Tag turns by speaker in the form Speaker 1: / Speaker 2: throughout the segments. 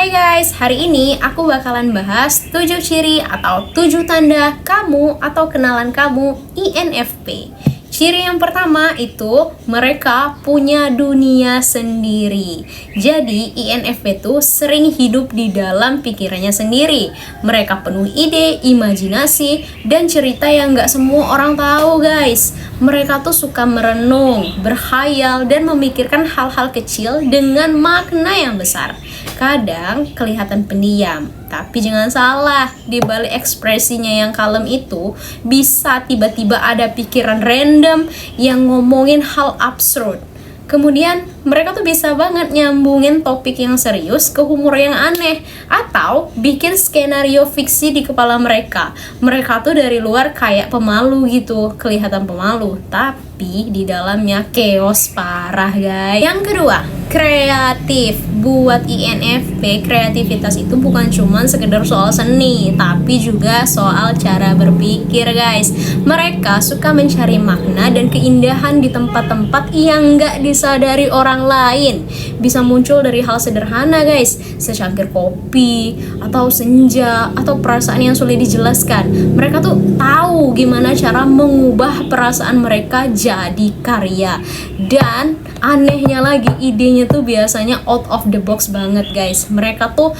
Speaker 1: Hai guys, hari ini aku bakalan bahas 7 ciri atau 7 tanda kamu atau kenalan kamu INFP. Ciri yang pertama itu mereka punya dunia sendiri. Jadi INFP itu sering hidup di dalam pikirannya sendiri. Mereka penuh ide, imajinasi, dan cerita yang gak semua orang tahu guys. Mereka tuh suka merenung, berkhayal, dan memikirkan hal-hal kecil dengan makna yang besar. Kadang kelihatan pendiam, tapi jangan salah, di balik ekspresinya yang kalem itu bisa tiba-tiba ada pikiran random yang ngomongin hal absurd. Kemudian mereka tuh bisa banget nyambungin topik yang serius ke humor yang aneh atau bikin skenario fiksi di kepala mereka. Mereka tuh dari luar kayak pemalu gitu, kelihatan pemalu, tapi di dalamnya chaos parah guys. Yang kedua, kreatif. Buat INFP, kreativitas itu bukan cuma sekedar soal seni, tapi juga soal cara berpikir guys. Mereka suka mencari makna dan keindahan di tempat-tempat yang gak disadari orang lain. Bisa muncul dari hal sederhana guys, secangkir kopi, atau senja, atau perasaan yang sulit dijelaskan. Mereka tuh tahu gimana cara mengubah perasaan mereka jadi karya. Dan anehnya lagi, idenya tuh biasanya out of the box banget guys. Mereka tuh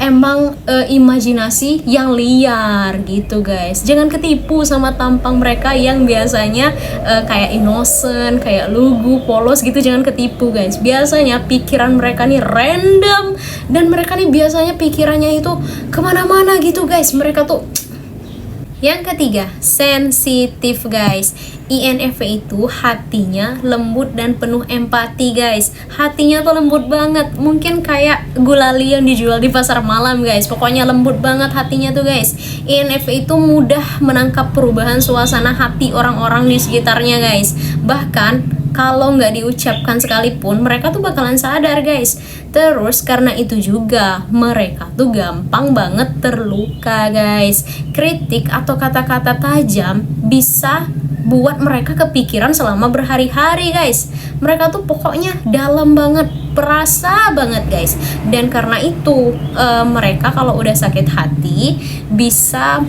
Speaker 1: emang imajinasi yang liar gitu guys. Jangan ketipu sama tampang mereka yang biasanya kayak innocent, kayak lugu, polos gitu. Jangan ketipu guys. Biasanya pikiran mereka nih random, dan mereka nih biasanya pikirannya itu kemana-mana gitu guys. Mereka tuh. Yang ketiga, sensitif guys. INFP itu hatinya lembut dan penuh empati guys. Hatinya tuh lembut banget, mungkin kayak gulali yang dijual di pasar malam guys. Pokoknya lembut banget hatinya tuh guys. INFP itu mudah menangkap perubahan suasana hati orang-orang di sekitarnya guys. Bahkan kalau nggak diucapkan sekalipun, mereka tuh bakalan sadar guys. Terus karena itu juga mereka tuh gampang banget terluka guys. Kritik atau kata-kata tajam bisa buat mereka kepikiran selama berhari-hari guys. Mereka tuh pokoknya dalam banget, perasa banget guys. Dan karena itu mereka kalau udah sakit hati bisa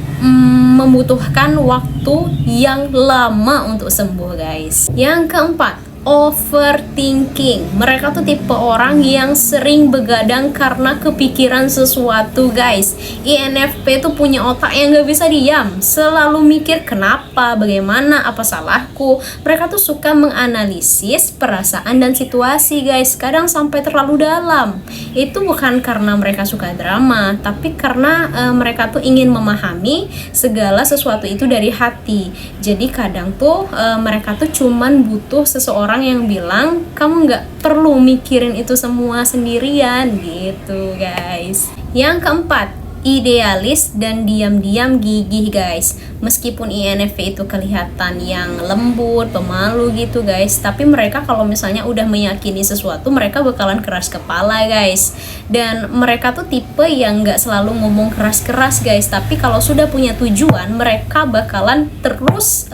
Speaker 1: membutuhkan waktu yang lama untuk sembuh guys. Yang keempat, overthinking. Mereka tuh tipe orang yang sering begadang karena kepikiran sesuatu guys. INFP tuh punya otak yang gak bisa diam, selalu mikir kenapa, bagaimana, apa salahku. Mereka tuh suka menganalisis perasaan dan situasi guys, kadang sampai terlalu dalam. Itu bukan karena mereka suka drama, tapi karena mereka tuh ingin memahami segala sesuatu itu dari hati. Jadi kadang tuh mereka tuh cuman butuh seseorang yang bilang kamu nggak perlu mikirin itu semua sendirian gitu guys. Yang keempat, idealis dan diam-diam gigih guys. Meskipun INFP itu kelihatan yang lembut, pemalu gitu guys, tapi mereka kalau misalnya udah meyakini sesuatu, mereka bakalan keras kepala guys. Dan mereka tuh tipe yang gak selalu ngomong keras-keras guys, tapi kalau sudah punya tujuan, mereka bakalan terus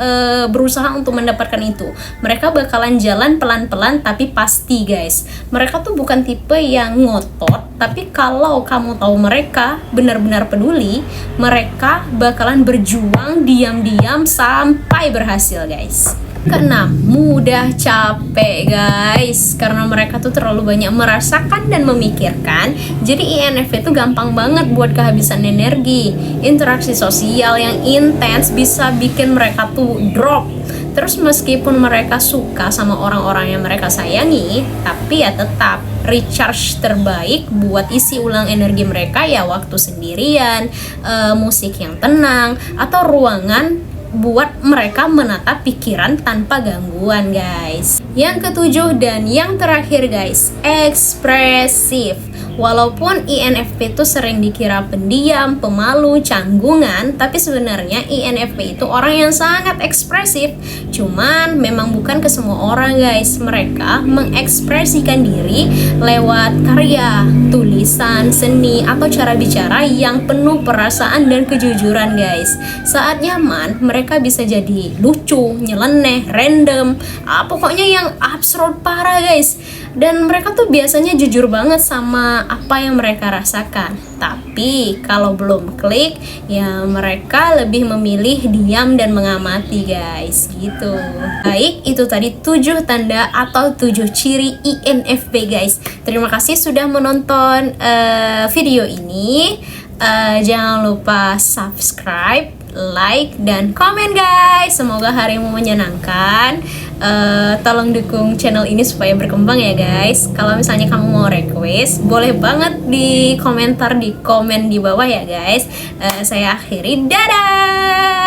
Speaker 1: berusaha untuk mendapatkan itu. Mereka bakalan jalan pelan-pelan tapi pasti guys. Mereka tuh bukan tipe yang ngotot, tapi kalau kamu tahu mereka benar-benar peduli, mereka bakalan berjuang diam-diam sampai berhasil guys. Keenam, mudah capek guys, karena mereka tuh terlalu banyak merasakan dan memikirkan. Jadi INFP tuh gampang banget buat kehabisan energi. Interaksi sosial yang intens bisa bikin mereka tuh drop. Terus meskipun mereka suka sama orang-orang yang mereka sayangi, tapi ya tetap recharge terbaik buat isi ulang energi mereka ya waktu sendirian, musik yang tenang, atau ruangan buat mereka menatap pikiran tanpa gangguan guys. Yang ketujuh dan yang terakhir guys, ekspresif. Walaupun INFP itu sering dikira pendiam, pemalu, canggungan, tapi sebenarnya INFP itu orang yang sangat ekspresif. Cuman memang bukan ke semua orang guys. Mereka mengekspresikan diri lewat karya, tulisan, seni, atau cara bicara yang penuh perasaan dan kejujuran guys. Saat nyaman, mereka mereka bisa jadi lucu, nyeleneh, random, pokoknya yang absurd parah guys. Dan mereka tuh biasanya jujur banget sama apa yang mereka rasakan. Tapi kalau belum klik, ya mereka lebih memilih diam dan mengamati guys, gitu. Baik, itu tadi 7 tanda atau 7 ciri INFP guys. Terima kasih sudah menonton video ini. Jangan lupa subscribe, like, dan komen guys. Semoga harimu menyenangkan. Tolong dukung channel ini supaya berkembang ya guys. Kalau misalnya kamu mau request, boleh banget di komentar di komen di bawah ya guys. Saya akhiri, dadah.